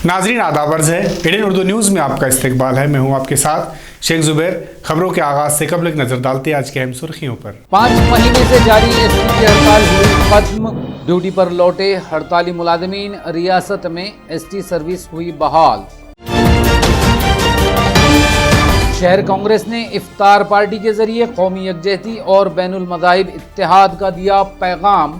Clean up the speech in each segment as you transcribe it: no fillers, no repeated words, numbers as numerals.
नाजरीन आदाब अर्ज़ है, इंडियन उर्दू न्यूज़ में आपका इस्तकबाल है। मैं हूं आपके साथ शेख जुबैर। खबरों के आगाज से कबल एक नजर डालते हैं आज की अहम सुर्खियों पर। 5 महीने से जारी एसटी की हड़ताल हुई खत्म। ड्यूटी पर लौटे हड़ताली मुलाजिमीन, रियासत में एसटी सर्विस हुई बहाल। शहर कांग्रेस ने इफ्तार पार्टी के जरिए कौमी यकजहती और बैनुल मज़ाहिब इत्तेहाद का दिया पैगाम।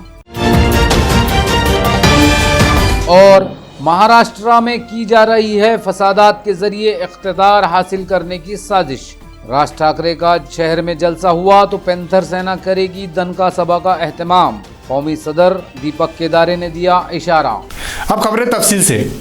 और महाराष्ट्र में की जा रही है फसादात के जरिए इख्तिदार हासिल करने की साजिश। राज ठाकरे का शहर में जलसा हुआ तो पैंथर सेना करेगी दनका सभा का एहतमाम। कौमी सदर दीपक केदारे ने दिया इशारा। अब खबरें तफसील से।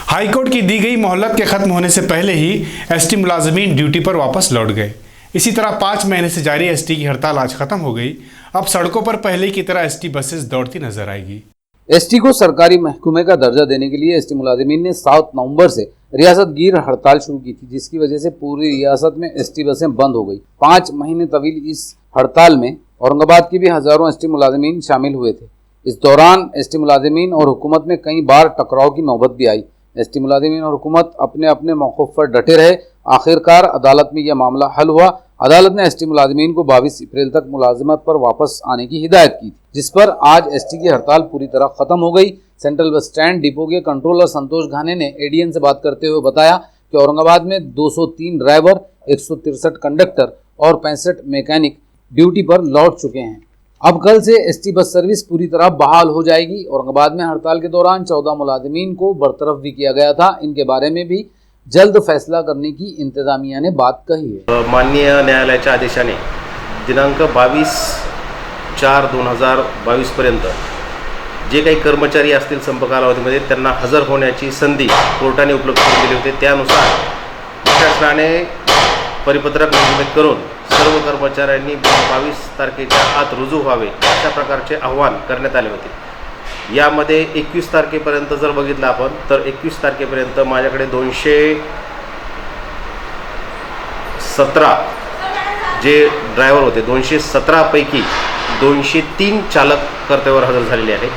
हाईकोर्ट की दी गई मोहलत के खत्म होने से पहले ही एसटी मुलाजमीन ड्यूटी पर वापस लौट गए। इसी तरह 5 महीने से जारी एसटी की हड़ताल आज खत्म हो गई। अब सड़कों पर पहले की तरह एसटी बसेस दौड़ती नजर आएगी। एसटी को सरकारी महकमे का दर्जा देने के लिए एसटी मुलाजिमीन ने 7 नवंबर से रियासत गिर हड़ताल शुरू की थी, जिसकी वजह से पूरी रियासत में एसटी बसें बंद हो गई। 5 महीने तवील इस हड़ताल में औरंगाबाद के भी हजारों एसटी मुलाजिमीन शामिल हुए थे। इस दौरान एसटी मुलाजिमीन और हुकूमत में कई बार टकराव की नौबत भी आई। एसटी मुलाजिमीन और हुकूमत अपने अपने मौक़िफ़ पर डटे रहे। आखिरकार अदालत में यह मामला हल हुआ। अदालत ने एसटी मुलाजिमीन को 22 अप्रैल तक मुलाजिमत पर वापस आने की हिदायत की, जिस पर आज एसटी की हड़ताल पूरी तरह खत्म हो गई। सेंट्रल बस स्टैंड डिपो के कंट्रोलर संतोष घाने ने एडीएन से बात करते हुए बताया कि औरंगाबाद में 203 ड्राइवर, 163 कंडक्टर और 65 मैकेनिक ड्यूटी पर लौट चुके हैं। अब कल से एसटी बस सर्विस पूरी तरह बहाल हो जाएगी। औरंगाबाद में हड़ताल के दौरान 14 मुलाजिमीन को बरतरफ भी किया गया था। इनके बारे में भी जल्द फैसला करने की इंतजामिया ने बात कही है। माननीय न्यायालयाच्या आदेशाने दिनांक 22/4/2022 पर्यंत जे काही कर्मचारी असतील संप कालावधीमध्ये त्यांना हजर होण्याची संधी कोर्टाने उपलब्ध करून दिली होती। त्यानुसार शासनाने परिपत्रक निर्मित करून सर्व कर्मचाऱ्यांनी 22 तारखेच्या आत रुजू व्हावे अशा प्रकारचे आवाहन करण्यात आले होते। यामध्ये 21 तारखेपर्यंत जर बघितलं आपण तर 21 तारखेपर्यंत माझ्याकडे 217 जे ड्रायव्हर होते, 217 पैकी 203 चालक कर्तव्यावर हजर झालेले आहेत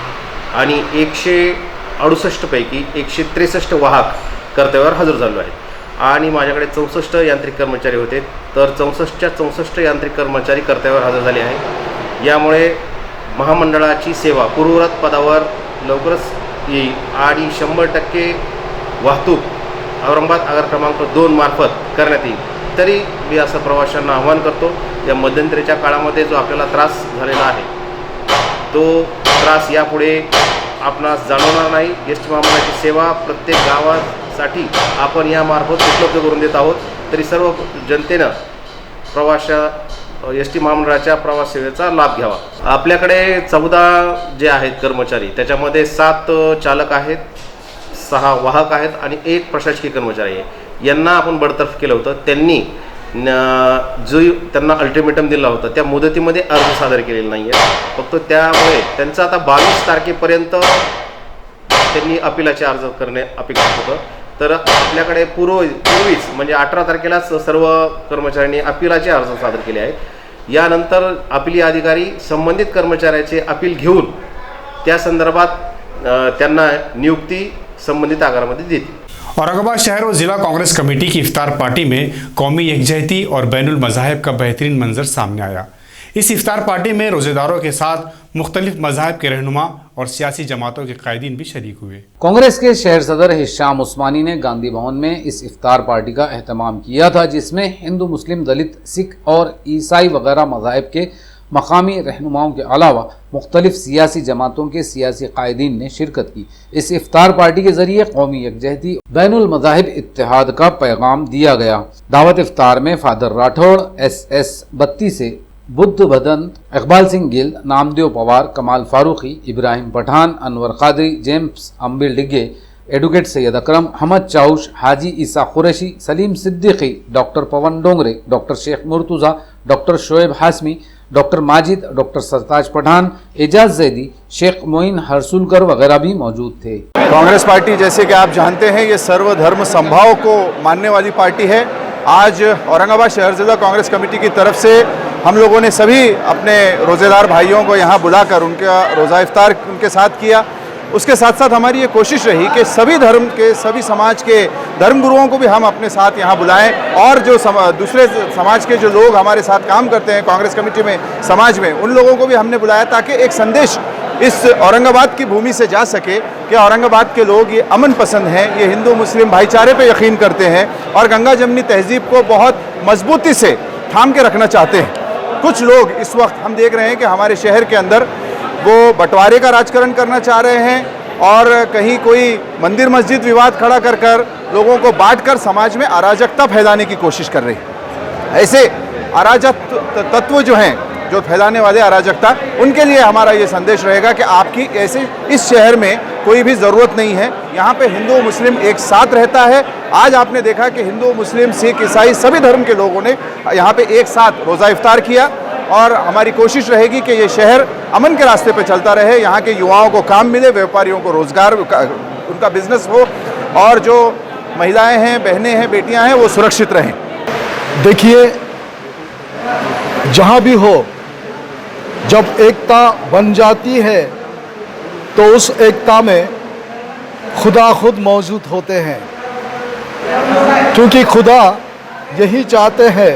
आणि 168 पैकी 163 वाहक कर्तव्यावर हजर झाले आहेत आणि माझ्याकडे 64 यांत्रिक कर्मचारी होते, तर 64च्या 64 यांत्रिक कर्मचारी कर्तव्यावर हजर झाले आहेत। यामुळे महामंडळाची सेवा पूर्ववत पदावर लवकरच येईल आणि 100% वाहतूक औरंगाबाद आगार क्रमांक 2 मार्फत करण्यात येईल। तरी मी असं प्रवाशांना आवाहन करतो, या मध्यंतरीच्या काळामध्ये जो आपल्याला त्रास झालेला आहे तो त्रास यापुढे आपणास जाणवणार नाही। एसटी महामंडळाची सेवा प्रत्येक गावासाठी आपण यामार्फत उपलब्ध करून देत आहोत। तरी सर्व जनतेनं एसटी महामंडळाच्या प्रवास सेवेचा लाभ घ्यावा। आपल्याकडे 14 जे आहेत कर्मचारी, त्याच्यामध्ये 7 चालक आहेत, 6 वाहक आहेत आणि 1 प्रशासकीय कर्मचारी आहे। यांना आपण बडतर्फ केलं होतं। त्यांनी जो त्यांना अल्टिमेटम दिला होता त्या मुदतीमध्ये अर्ज सादर केलेला नाही आहे। फक्त त्यामुळे त्यांचं आता 22 तारखेपर्यंत त्यांनी अपिलाचे अर्ज करणे अपेक्षित होतं। तर आपल्याकडे पूर्वीच म्हणजे 18 तारखेलाच सर्व कर्मचाऱ्यांनी अपिलाचे अर्ज सादर केले आहेत। यानंतर अपिली अधिकारी संबंधित कर्मचाऱ्याचे अपील घेऊन त्या संदर्भात त्यांना नियुक्ती संबंधित आगारामध्ये देतील। औरंगाबाद शहर और ज़िला कांग्रेस कमेटी की इफ्तार पार्टी में कौमी यकजहती और बैनुल मज़ाहिब का बेहतरीन मंजर सामने आया। इस इफ्तार पार्टी में रोज़ेदारों के साथ मुख्तलिफ मज़ाहिब के रहनुमा और सियासी जमातों के कायदीन भी शरीक हुए। कांग्रेस के शहर सदर हिशाम उस्मानी ने गांधी भवन में इस इफ्तार पार्टी का एहतमाम किया था, जिसमें हिंदू, मुस्लिम, दलित, सिख और ईसाई वगैरह मज़ाहिब के मकामी रहनुमाओं के अलावा मुख्तलिफ सियासी जमातों के सियासी कायदीन ने शिरकत की। इस इफ्तार पार्टी के जरिए कौमी यकजहती बैनुल मज़ाहिब इत्तेहाद का पैगाम दिया गया। दावत इफ्तार में फादर राठौड़, SS 32 से Buddha भदन, Iqbal Singh Gill, Namdev Pawar, Kamal Farooqui, Ibrahim Pathan, Anwar Qadri, James Ambil Digge, advocate Syed Akram, Hamad Chaush, Haji Isa Qureshi, Salim Siddiqui, doctor Pawan Dongre, doctor Shaikh Murtuza, doctor Shoaib Hashmi, doctor Majid, doctor Sartaj Pathan, Ejaz Zaidi, Shaikh Moin Harsulkar वगैरह भी मौजूद थे। कांग्रेस पार्टी जैसे कि आप जानते हैं ये सर्वधर्म समभाव को मानने वाली पार्टी है। आज औरंगाबाद शहर जिला कांग्रेस कमेटी की तरफ से हम लोगों ने सभी अपने रोज़ेदार भाइयों को यहाँ बुलाकर उनका रोज़ा इफ्तार उनके साथ किया। उसके साथ साथ हमारी ये कोशिश रही कि सभी धर्म के, सभी समाज के धर्मगुरुओं को भी हम अपने साथ यहाँ बुलाएं और जो दूसरे समाज के जो लोग हमारे साथ काम करते हैं कांग्रेस कमेटी में, समाज में, उन लोगों को भी हमने बुलाया ताकि एक संदेश इस औरंगाबाद की भूमि से जा सके कि औरंगाबाद के लोग ये अमन पसंद हैं, ये हिंदू मुस्लिम भाईचारे पे यकीन करते हैं और गंगा जमनी तहजीब को बहुत मजबूती से थाम के रखना चाहते हैं। कुछ लोग इस वक्त हम देख रहे हैं कि हमारे शहर के अंदर वो बंटवारे का राजकारण करना चाह रहे हैं और कहीं कोई मंदिर मस्जिद विवाद खड़ा कर कर लोगों को बांटकर समाज में अराजकता फैलाने की कोशिश कर रहे हैं। ऐसे अराजक तत्व जो हैं, जो फैलाने वाले अराजकता, उनके लिए हमारा ये संदेश रहेगा कि आपकी ऐसे इस शहर में कोई भी ज़रूरत नहीं है। यहाँ पे हिंदू मुस्लिम एक साथ रहता है। आज आपने देखा कि हिंदू मुस्लिम सिख ईसाई सभी धर्म के लोगों ने यहाँ पे एक साथ रोज़ा इफ्तार किया और हमारी कोशिश रहेगी कि ये शहर अमन के रास्ते पे चलता रहे, यहाँ के युवाओं को काम मिले, व्यापारियों को रोज़गार, उनका बिजनेस हो और जो महिलाएं हैं, बहनें हैं, बेटियां हैं, वो सुरक्षित रहें। देखिए, जहाँ भी हो, जब एकता बन जाती है तो उस एकता में खुदा खुद मौजूद होते हैं, क्योंकि खुदा यही चाहते हैं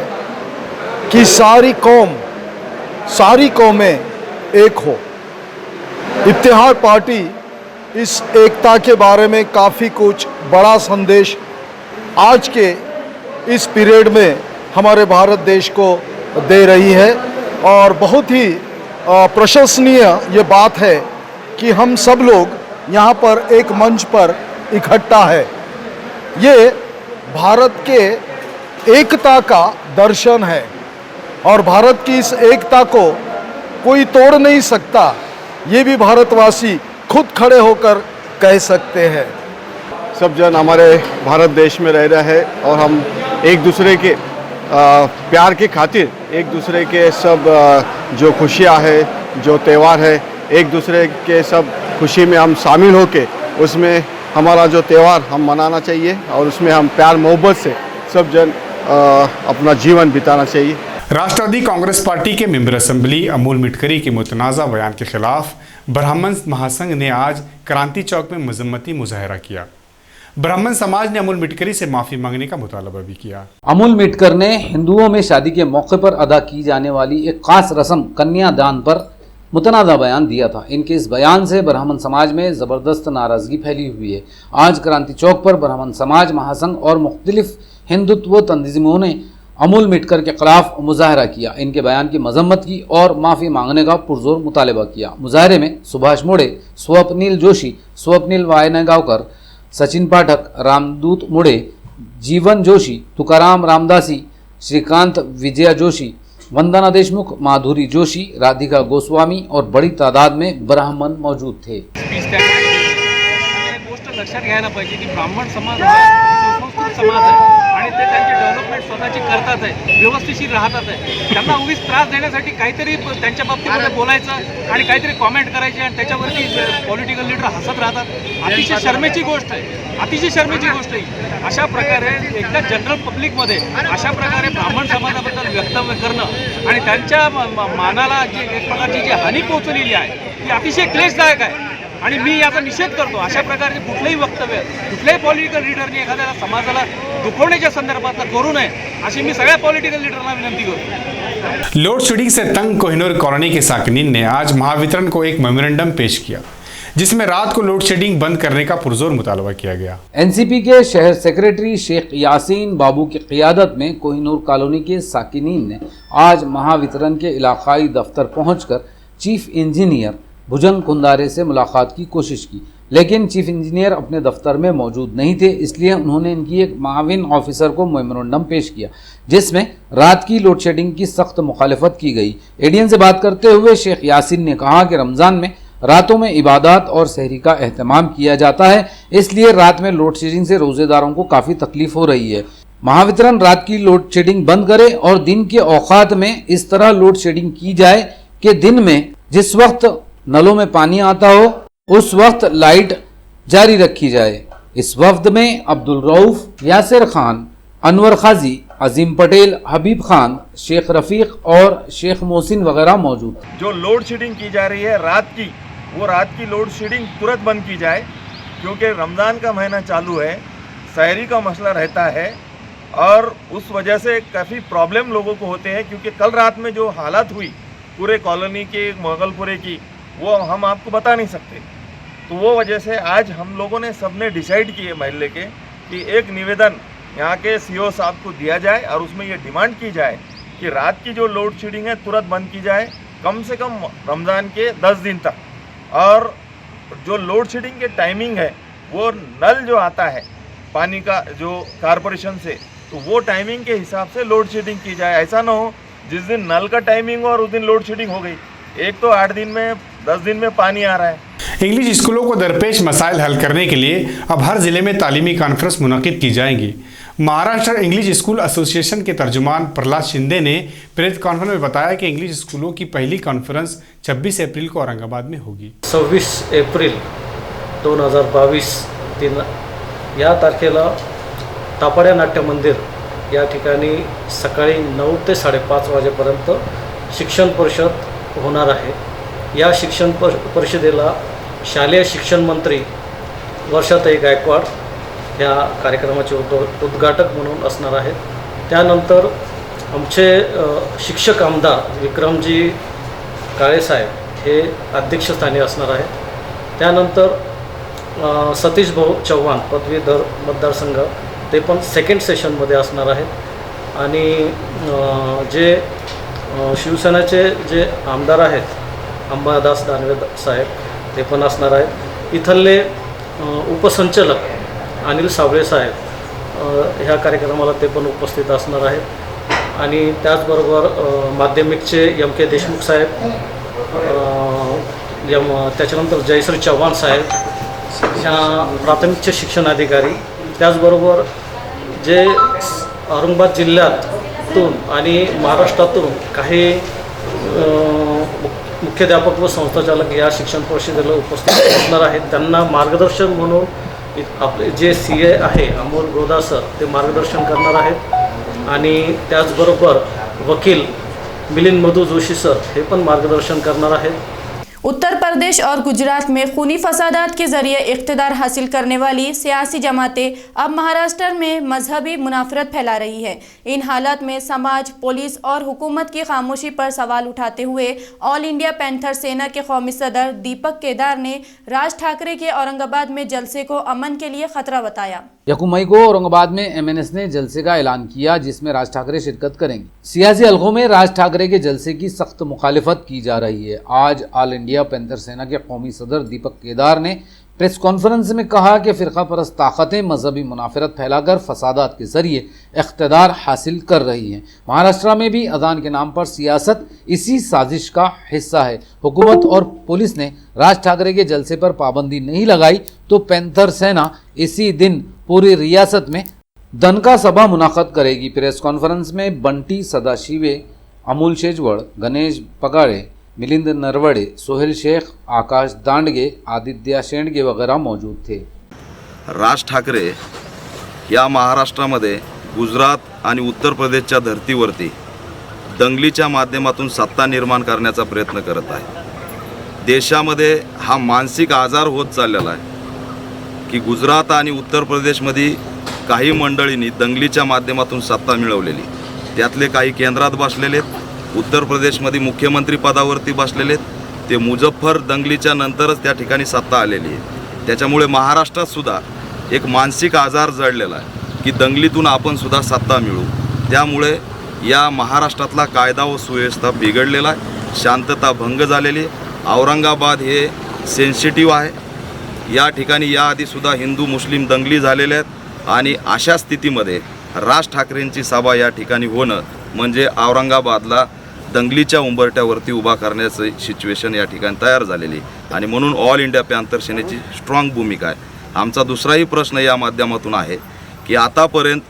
कि सारी कौमें एक हो। इत्तेहाद पार्टी इस एकता के बारे में काफ़ी कुछ बड़ा संदेश आज के इस पीरियड में हमारे भारत देश को दे रही है और बहुत ही प्रशंसनीय ये बात है कि हम सब लोग यहाँ पर एक मंच पर इकट्ठा है। ये भारत के एकता का दर्शन है और भारत की इस एकता को कोई तोड़ नहीं सकता, ये भी भारतवासी खुद खड़े होकर कह सकते हैं। सब जन हमारे भारत देश में रह रहा है और हम एक दूसरे के प्यार के खातिर एक दूसरे के सब जो खुशियाँ है, जो त्यौहार है, एक दूसरे के सब खुशी में हम शामिल होके उसमें हमारा जो त्यौहार हम मनाना चाहिए और उसमें हम प्यार मोहब्बत से सब जन अपना जीवन बिताना चाहिए। राष्ट्रवादी कांग्रेस पार्टी के मेंबर असेंबली अमूल मिटकरी के मुतनाज़ा बयान के खिलाफ ब्राह्मण महासंघ ने आज क्रांति चौक में मजम्मती मुजाहरा किया। ब्राह्मण समाज ने अमूल मिटकरी से माफ़ी मांगने का मुतालबा भी किया। अमूल मिटकर ने हिंदुओं में शादी के मौके पर अदा की जाने वाली एक खास रस्म कन्यादान पर मुतनाज़ा बयान दिया था। इनके इस बयान से ब्राह्मण समाज में ज़बरदस्त नाराज़गी फैली हुई है। आज क्रांति चौक पर ब्राह्मण समाज महासंघ और मुख्तलिफ हिंदुत्व तंजीमों ने अमूल मिटकर के खिलाफ मुजाहरा किया। इनके बयान की मजम्मत की और माफ़ी मांगने का पुरजोर मुतालबा किया। मुजाहरे में सुभाष मोड़े, स्वप्निल जोशी, स्वप्निल वायनेगांवकर, सचिन पाठक, रामदूत मुड़े, जीवन जोशी, तुकाराम रामदासी, श्रीकांत विजया जोशी, वंदना देशमुख, माधुरी जोशी, राधिका गोस्वामी और बड़ी तादाद में ब्राह्मण मौजूद थे। लक्षात घ्यायला पाहिजे की ब्राह्मण समाज हा सुसंस्कृत समाज आहे आणि ते त्यांची डेव्हलपमेंट स्वतःची करतात आहे, व्यवस्थिशीर राहतात आहे। त्यांना उगीच त्रास देण्यासाठी काहीतरी त्यांच्या बाबतीमध्ये बोलायचं आणि काहीतरी कॉमेंट करायचे आणि त्याच्यावरती पॉलिटिकल लीडर हसत राहतात। अतिशय शर्मेची गोष्ट आहे, अतिशय शर्मेची गोष्ट आहे। अशा प्रकारे एकदा जनरल पब्लिकमध्ये अशा प्रकारे ब्राह्मण समाजाबद्दल वक्तव्य करणं आणि त्यांच्या मानाला जी एक प्रकारची जी हानी पोहोचलेली आहे ती अतिशय क्लेशदायक आहे आणि मी याचा निषेध करतो। अशा प्रकारचे कुठलेही वक्तव्य कुठल्याही पॉलिटिकल लीडरने एखाद्या समाजाला दुखवण्याच्या संदर्भात करू नये अशी मी सगळ्या पॉलिटिकल लीडरना विनंती करतो। लोड शेडिंग से तंग कोहिनूर कॉलोनी के साकिनीन ने आज महावितरण को एक मेमोरेंडम पेश किया, जिसमें रात को लोड शेडिंग बंद करने का पुरजोर मुतालबा किया गया। एनसीपी के शहर सेक्रेटरी शेख यासीन बाबू की क़ियादत में कोहिनूर कॉलोनी के साकिनीन ने आज महावितरण के इलाकाई दफ्तर पहुंचकर चीफ इंजीनियर भुजंग कुंदारे से मुलाकात की कोशिश की, लेकिन चीफ इंजीनियर अपने दफ्तर में मौजूद नहीं थे। इसलिए उन्होंने इनकी एक माविन ऑफिसर को मेमोरेंडम पेश किया, जिसमें रात की लोड शेडिंग की सख्त मुखालिफत की गई। एडीएन से बात करते हुए शेख यासीन ने कहा कि रमज़ान में रातों में इबादत और सहरी का एहतमाम किया जाता है, इसलिए रात में लोड शेडिंग से रोजेदारों को काफी तकलीफ हो रही है। महावितरण रात की लोड शेडिंग बंद करे और दिन के औकात में इस तरह लोड शेडिंग की जाए कि दिन में जिस वक्त नलों में पानी आता हो उस वक्त लाइट जारी रखी जाए। इस वक्त में अब्दुल रऊफ, यासिर खान, अनवर खाजी, अजीम पटेल, हबीब खान, शेख रफीक और शेख मोहसिन वगैरह मौजूद। जो लोड शेडिंग की जा रही है रात की, वो रात की लोड शेडिंग तुरंत बंद की जाए, क्योंकि रमज़ान का महीना चालू है, सहरी का मसला रहता है और उस वजह से काफ़ी प्रॉब्लम लोगों को होते हैं। क्योंकि कल रात में जो हालत हुई पूरे कॉलोनी के, मोगलपुरे की, वो हम आपको बता नहीं सकते। तो वो वजह से आज हम लोगों ने सबने डिसाइड किए महल्ले के कि एक निवेदन यहाँ के सीओ साहब को दिया जाए और उसमें ये डिमांड की जाए कि रात की जो लोड शेडिंग है तुरंत बंद की जाए, कम से कम रमज़ान के 10 दिन तक। और जो लोड शेडिंग के टाइमिंग है वो नल जो आता है पानी का जो कारपोरेशन से, तो वो टाइमिंग के हिसाब से लोड शेडिंग की जाए। ऐसा ना हो जिस दिन नल का टाइमिंग हो और उस दिन लोड शेडिंग हो गई। एक तो 8 दिन में 10 दिन में पानी आ रहा है। इंग्लिश स्कूलों को दरपेश मसाइल हल करने के लिए अब हर जिले में तालीमी कॉन्फ्रेंस मुनक्किद की जाएंगी। महाराष्ट्र इंग्लिश स्कूल एसोसिएशन के तर्जुमान प्रहलाद शिंदे ने प्रेस कॉन्फ्रेंस में बताया कि इंग्लिश स्कूलों की पहली कॉन्फ्रेंस 26 अप्रैल को औरंगाबाद में होगी। 26 एप्रिल 2022 या तारखेला तापड्या नाट्य मंदिर या ठिकाणी सकाळी 9 ते 5:30 वाजेपर्यंत शिक्षण परिषद होणार आहे। या शिक्षण परिषदेला शालेय शिक्षण मंत्री वर्षाताई गायकवाड या कार्यक्रमाचे उद्घाटक म्हणून असणार आहेत। त्यानंतर आमचे शिक्षक आमदार विक्रमजी काळेसाहेब हे अध्यक्षस्थानी असणार आहेत। त्यानंतर सतीश भाऊ चव्हाण पदवीधर मतदारसंघ ते पण सेकंड सेशनमध्ये असणार आहेत। आणि जे शिवसेनेचे जे आमदार आहेत अंबादास दानवे साहेब ते पण असणार आहेत। इथले उपसंचालक अनिल साबळे साहेब ह्या कार्यक्रमाला ते पण उपस्थित असणार आहेत। आणि त्याचबरोबर माध्यमिकचे एम के देशमुख साहेब, त्याच्यानंतर जयश्री चव्हाण साहेब ह्या प्राथमिकचे शिक्षणाधिकारी, त्याचबरोबर जे औरंगाबाद जिल्ह्यातून आणि महाराष्ट्रातून काही मुख्याध्यापक व संस्थाचालक या शिक्षण परिषदेला उपस्थित असणार आहेत। त्यांना मार्गदर्शन म्हणून आपले जे CA आहे अमोल गोदा सर ते मार्गदर्शन करणार आहेत। आणि त्याचबरोबर वकील मिलिंद मधु जोशी सर हे पण मार्गदर्शन करणार आहेत। उत्तर प्रदेश और गुजरात में खूनी फसादात के जरिए इख्तिदार हासिल करने वाली सियासी जमातें अब महाराष्ट्र में मजहबी मुनाफरत फैला रही है। इन हालात में समाज, पुलिस और हुकूमत की खामोशी पर सवाल उठाते हुए ऑल इंडिया पैंथर सेना के कौमी सदर दीपक केदार ने राज ठाकरे के औरंगाबाद में जलसे को अमन के लिए खतरा बताया। 1 मई को औरंगाबाद में MNS ने जलसे का ऐलान किया जिसमें राज ठाकरे शिरकत करेंगे। सियासी हलकों में राज ठाकरे के जलसे की सख्त मुखालिफत की जा रही है। आज ऑल इंडिया पैंथर सेना के कौमी सदर दीपक केदार ने प्रेस कॉन्फ्रेंस में कहा कि फ़िरका परस्त ताकतें मजहबी मुनाफरत फैलाकर फसादात के जरिए इख्तिदार हासिल कर रही हैं। महाराष्ट्र में भी अजान के नाम पर सियासत इसी साजिश का हिस्सा है। हुकूमत और पुलिस ने राज ठाकरे के जलसे पर पाबंदी नहीं लगाई तो पैंथर सेना इसी दिन पूरी रियासत में दनका सभा मुनाक़द करेगी। प्रेस कॉन्फ्रेंस में बंटी सदाशिवे, अमूल शेजवड़, गणेश पगाड़े, मिलिंद नरवड़े, सोहेल शेख, आकाश दांडगे, आदित्य शेंडगे वगैरह मौजूद थे। राज ठाकरे या महाराष्ट्रामध्ये गुजरात आणि उत्तर प्रदेशच्या धर्तीवरती दंगलीच्या माध्यमातून सत्ता निर्माण करण्याचा प्रयत्न करत आहे। देशामध्ये हा मानसिक आजार होत चाललेला आहे की गुजरात आणि उत्तर प्रदेशमध्ये काही मंडळींनी दंगलीच्या माध्यमातून सत्ता मिळवलेली, त्यातले काही केंद्रात बसलेले, उत्तर प्रदेशमध्ये मुख्यमंत्री पदावरती बसलेले, ते मुजफ्फर दंगलीच्या नंतरच त्या ठिकाणी सत्ता आलेली आहे। त्याच्यामुळे महाराष्ट्रात सुद्धा एक मानसिक आजार जडलेला आहे की दंगलीतून आपण सुद्धा सत्ता मिळवू। त्यामुळे या महाराष्ट्रातला कायदा व सुव्यवस्था बिघडलेला आहे, शांतता भंग झालेली आहे। औरंगाबाद हे सेन्सिटिव्ह आहे। या ठिकाणी याआधी सुद्धा हिंदू मुस्लिम दंगली झालेल्या आहेत आणि अशा स्थितीमध्ये राज ठाकरेंची सभा या ठिकाणी होणं म्हणजे औरंगाबादला दंगलीच्या उंबरठ्यावरती उभा करण्याचं सिच्युएशन या ठिकाणी तयार झालेली। आणि म्हणून ऑल इंडिया पॅन्थर सेनेची स्ट्रॉंग भूमिका आहे. आमचा दुसराही प्रश्न या माध्यमातून आहे की आतापर्यंत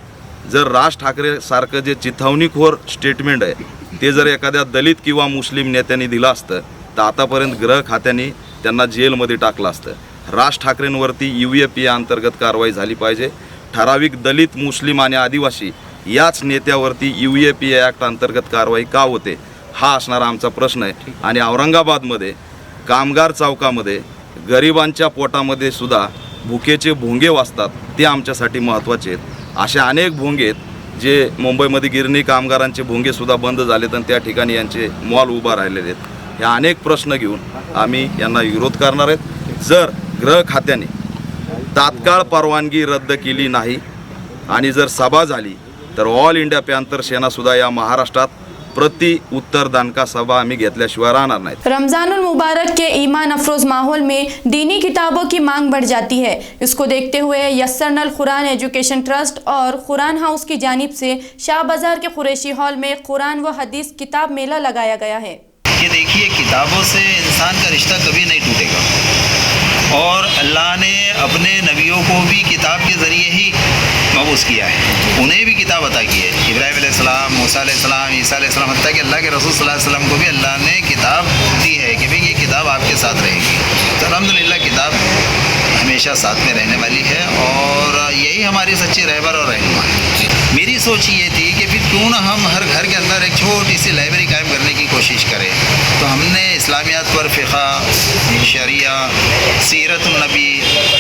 जर राज ठाकरेसारखं जे चिथावणीखोर स्टेटमेंट आहे ते जर एखाद्या दलित किंवा मुस्लिम नेत्यांनी दिलं असतं तर आतापर्यंत गृह खात्याने त्यांना जेलमध्ये टाकलं असतं. राज ठाकरेंवरती UAPA अंतर्गत कारवाई झाली पाहिजे. ठराविक दलित, मुस्लिम आणि आदिवासी याच नेत्यावरती UAPA ॲक्ट अंतर्गत कारवाई का होते हा असणारा आमचा प्रश्न आहे. आणि औरंगाबादमध्ये कामगार चौकामध्ये गरिबांच्या पोटामध्ये सुद्धा भुकेचे भोंगे वाजतात ते आमच्यासाठी महत्त्वाचे आहेत. अशा अनेक भोंगे आहेत जे मुंबईमध्ये गिरणी कामगारांचे भोंगेसुद्धा बंद झालेत आणि त्या ठिकाणी यांचे मॉल उभा राहिलेले आहेत. हे अनेक प्रश्न घेऊन आम्ही यांना विरोध करणार आहेत. जर गृह खात्याने तात्काळ परवानगी रद्द केली नाही आणि जर सभा झाली तर ऑल इंडिया पॅन्थर सेनासुद्धा या महाराष्ट्रात प्रति उत्तर दानका सभा हमें घेतल्याशिवाय राहणार नाहीत. रमजानुल मुबारक के ईमान अफरोज माहौल में दीनी किताबों की मांग बढ़ जाती है. इसको देखते हुए यस्सरनल कुरान एजुकेशन ट्रस्ट और कुरान हाउस की जानिब से शाह बाजार के कुरैशी हॉल में कुरान व हदीस किताब मेला लगाया गया है. ये देखिए, किताबों से इंसान का रिश्ता कभी नहीं टूटेगा और अल्लाह ने अपने नबियों को भी किताब के ज़रिए ही मबूस किया है. उन्हें भी किताब अता की है. इब्राहीम अलैहिस्सलाम, मूसा अलैहिस्सलाम, ईसा अलैहिस्सलाम, हत्ता कि अल्लाह के रसूल सल्लल्लाहु अलैहि वसल्लम को भी अल्लाह ने किताब दी है कि भाई ये किताब आपके साथ रहेगी. तो अल्हम्दुलिल्लाह किताब हमेशा साथ में रहने वाली है और यही हमारी सच्ची रहबर और रहनुमा है. मेरी सोच ये थी कि फिर क्यों ना हम हर घर के अंदर एक छोटी सी लाइब्रेरी कायम करने की कोशिश करें. तो हमने इस्लामियात पर फ़िक़ा, शरिया, सीरत-उन-नबी,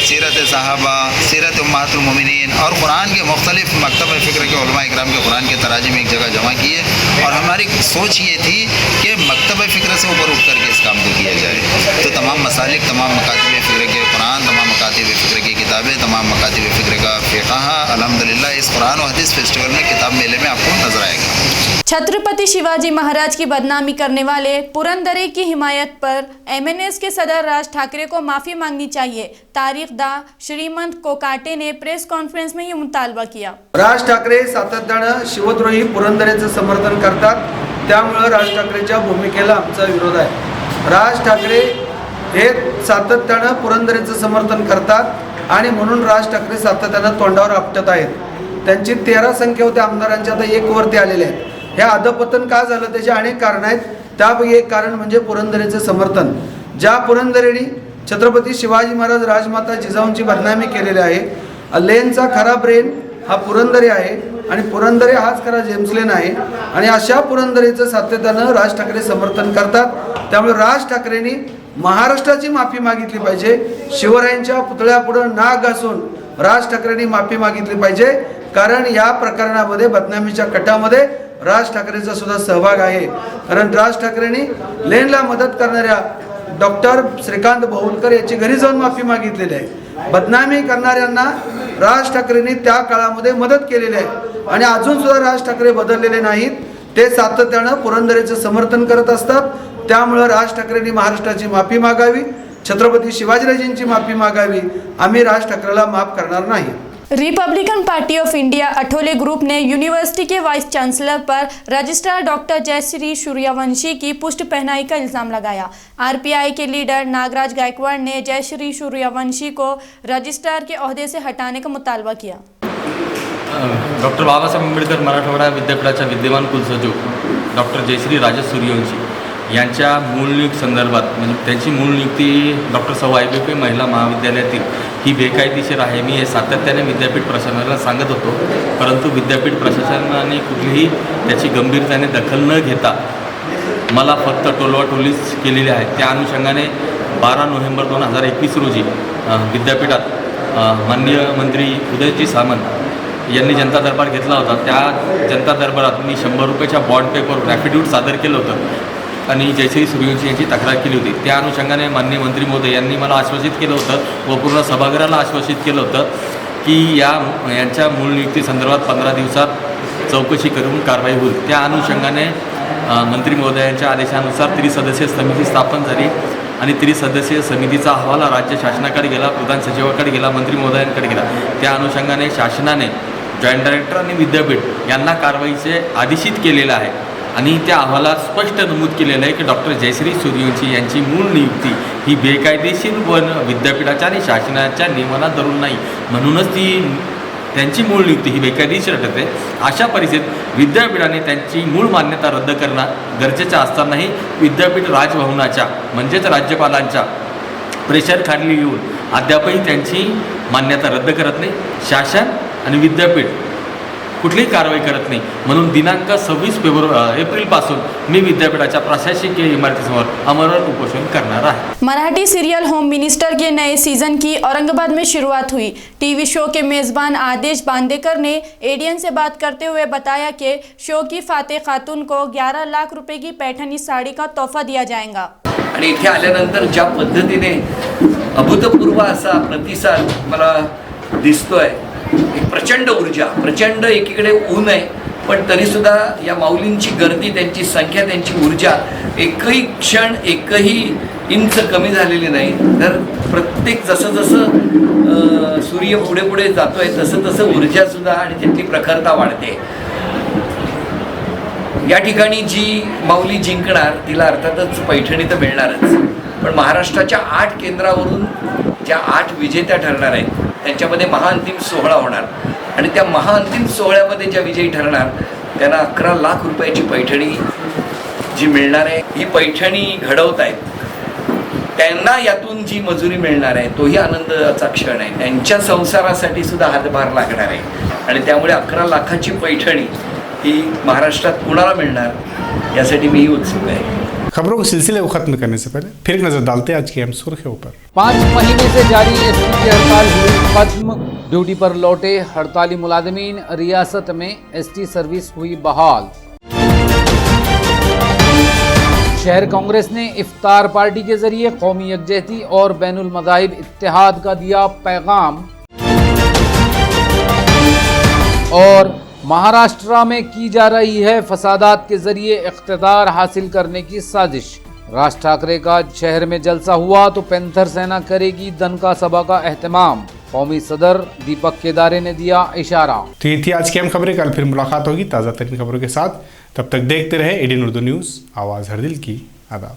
सीरत सहाबा, सीरत उम्महातुल मोमिनीन और कुरान के मुख्तलिफ मकतब फ़िक्र के उलमा इकराम के कुरान के तराजिम एक जगह जमा किए. और हमारी सोच ये थी कि मकतब फ़िक्र से ऊपर उठ करके इस काम को किया जाए. तो तमाम मसालिक, तमाम मकातिब फ़िक्र के कुरान, तमाम मकातिब फ़िक्र की किताबें, तमाम मकातिब फ़िक्र का फ़िक़ा अल्हम्दुलिल्लाह इस कुरान और हदीस फेस्टिवल में किताब मेले में आपको नजर आएगा. छत्रपति शिवाजी महाराज की बदनामी करने वाले पुरंदरे की हिमायत पर MNS के सदर राज ठाकरे को माफ़ी मांगनी चाहिए. तारिक दा श्रीमंत कोकाटे ने प्रेस कॉन्फ्रेन्स में ये मुतालबा किया. राज ठाकरे सातत्यानं शिवद्रोही पुरंदरेचं समर्थन करतात, त्यामुळे राज ठाकरेच्या भूमिकेला आमचा विरोध आहे. राज ठाकरे हे सातत्यानं पुरंदरेचं समर्थन करतात आणि म्हणून राज ठाकरे सातत्यानं तोंडावर आपटत आहेत. त्यांची 13 संख्या होत्या आमदारांच्या, आता 1 वरती आलेले आहेत. हे अधपतन का झालं त्याचे अनेक कारण आहेत. त्यापैकी एक कारण म्हणजे पुरंदरेचं समर्थन. ज्या पुरंदरेने छत्रपती शिवाजी महाराज, राजमाता जिजाऊंची बदनामी केलेली आहे. लेनचा खरा ब्रेन हा पुरंदरे आहे आणि पुरंदरे हाच खरा जेम्स लेन आहे. आणि अशा पुरंदरेचं सातत्यानं राज ठाकरे समर्थन करतात. त्यामुळे राज ठाकरेंनी महाराष्ट्राची माफी मागितली पाहिजे. शिवरायांच्या पुतळ्यापुढं नाक घासून राज ठाकरेंनी माफी मागितली पाहिजे. कारण या प्रकरणामध्ये बदनामीच्या कटामध्ये राज ठाकरेचा सुद्धा सहभाग आहे. कारण राज ठाकरेंनी लेनला मदत करणाऱ्या डॉक्टर श्रीकांत बहुलकर याची घरी जाऊन माफी मागितलेली आहे. बदनामी करणाऱ्यांना राज ठाकरेंनी त्या काळामध्ये मदत केलेली आहे आणि अजून सुद्धा राज ठाकरे बदललेले नाहीत. ते सातत्यानं पुरंदरेचं समर्थन करत असतात. त्यामुळे राज ठाकरेंनी महाराष्ट्राची माफी मागावी, छत्रपती शिवाजीराजेंची माफी मागावी. आम्ही राज ठाकरेला माफ करणार नाही. Republican party of India Athawale group ने यूनिवर्सिटी के वाइस चांसलर पर रजिस्ट्रार डॉक्टर जयश्री सूर्यवंशी की पुष्ट पहनाई का इल्ज़ाम लगाया. RPI के लीडर नागराज गायकवाड़ ने जयश्री सूर्यवंशी को रजिस्ट्रार के ओहदे से हटाने का मुतालबा किया. डॉक्टर बाबासाहेब आंबेडकर मराठवाडा विद्यापीठाच्या विद्यमान कुलसचिव डॉक्टर जयश्री राजे सूर्यवंशी यांच्या मूळ नियुक्ती संदर्भात, म्हणजे त्यांची मूळ नियुक्ती डॉक्टर सौ IBP महिला महाविद्यालयातील ही बेकायदेशीर आहे. मी हे सातत्याने विद्यापीठ प्रशासनाला सांगत होतो, परंतु विद्यापीठ प्रशासनाने कुठलीही त्याची गंभीरतेने दखल न घेता मला फक्त टोलवाटोलीच केलेली आहे. त्या अनुषंगाने 12 नोव्हेंबर 2021 रोजी विद्यापीठात माननीय मंत्री उदयजी सामंत यांनी जनता दरबार घेतला होता. त्या जनता दरबारात मी 100 रुपयाच्या बॉन्ड पेपर ॲफिडेविट सादर केलं होतं आणि जयश्री सूर्यवंशी यांची तक्रार केली होती. त्या अनुषंगाने माननीय मंत्री महोदय यांनी मला आश्वासित केलं होतं व पूर्ण सभागृहाला आश्वासित केलं होतं की यांच्या मूळ नियुक्ती संदर्भात 15 दिवसात चौकशी करून कारवाई होईल. त्या अनुषंगाने मंत्री महोदयांच्या आदेशानुसार त्रिसदस्यीय समिती स्थापन झाली आणि त्रिसदस्यीय समितीचा अहवाल राज्य शासनाकडे गेला, प्रधान सचिवाकडे गेला, मंत्री महोदयांकडे गेला. त्या अनुषंगाने शासनाने जॉईंट डायरेक्टर आणि विद्यापीठ यांना कारवाईचे आदेशित केलेलं आहे आणि त्या अहवालात स्पष्ट नमूद केलेलं आहे की डॉक्टर जयश्री सूर्यवंशी यांची मूळ नियुक्ती ही बेकायदेशीर वन विद्यापीठाच्या आणि शासनाच्या नियमांना धरून नाही, म्हणूनच त्यांची मूळ नियुक्ती ही बेकायदेशीर ठरते. अशा परिस्थितीत विद्यापीठाने त्यांची मूळ मान्यता रद्द करणं गरजेचं असतानाही विद्यापीठ राजभवनाच्या म्हणजेच राज्यपालांच्या प्रेशरखाली येऊन अद्यापही त्यांची मान्यता रद्द करत नाही. शासन आणि विद्यापीठ कुठलीही कारवाई करत नाही. म्हणून दिनांक 26 एप्रिलपासून मी विद्यापीठाच्या प्रशासकीय इमारतीसमोर आमरण उपोषण करणार आहे. मराठी सीरियल होम मिनिस्टर के नए सीजन की औरंगाबाद में शुरुआत हुई. टीवी शो के मेजबान आदेश बांदेकर ने एडीएन से बात करते हुए बताया कि शो की फातेह खातून को 11 लाख रुपए की पैठनी साड़ी का तोहफा दिया जाएगा. आणि इथे आल्यानंतर ज्या पद्धतीने अभूतपूर्व असा प्रतिसाद मला दिसतोय, एक प्रचंड ऊर्जा, प्रचंड एकीकडे ऊन आहे पण तरीसुद्धा या माऊलींची गर्दी, त्यांची संख्या, त्यांची ऊर्जा एकही क्षण, एकही इंच कमी झालेली नाही. तर प्रत्येक जसं जसं सूर्य पुढे पुढे जातोय तसं तसं ऊर्जासुद्धा आणि त्यातली प्रखरता वाढते. या ठिकाणी जी माऊली जिंकणार तिला अर्थातच पैठणी तर मिळणारच, पण महाराष्ट्राच्या 8 केंद्रावरून ज्या 8 विजेत्या ठरणार आहेत त्यांच्यामध्ये महाअंतिम सोहळा होणार आणि त्या महाअंतिम सोहळ्यामध्ये ज्या विजयी ठरणार त्यांना 11 लाख रुपयाची पैठणी जी मिळणार आहे, ही पैठणी घडवत आहेत त्यांना यातून जी मजुरी मिळणार आहे तोही आनंदाचा क्षण आहे. त्यांच्या संसारासाठी सुद्धा हातभार लागणार आहे आणि त्यामुळे 11 लाखाची पैठणी ही महाराष्ट्रात कुणाला मिळणार यासाठी मीही उत्सुक आहे. खबरों के सिलसिले को खत्म करने से पहले फिर एक नजर डालते हैं आज की अहम सुर्खियों पर. 5 महीने से जारी एसटी की हड़ताल हुई खत्म. ड्यूटी पर लौटे हड़ताली मुलाजमीन, रियासत में एसटी सर्विस हुई बहाल. शहर कांग्रेस ने इफ्तार पार्टी के जरिए कौमी यकजहती और बैनुल मज़ाहिब इत्तेहाद का दिया पैगाम. और महाराष्ट्र में की जा रही है फसादात के जरिए इख्तिदार हासिल करने की साजिश. राज ठाकरे का शहर में जलसा हुआ तो पैंथर सेना करेगी दनका सभा का एहतमाम. कौमी सदर दीपक केदारे ने दिया इशारा. तो ये थी आज की अहम खबरें. कल फिर मुलाकात होगी ताज़ा तरीन खबरों के साथ. तब तक देखते रहे एडीएन उर्दू न्यूज़, आवाज़ हर दिल की. आदाब.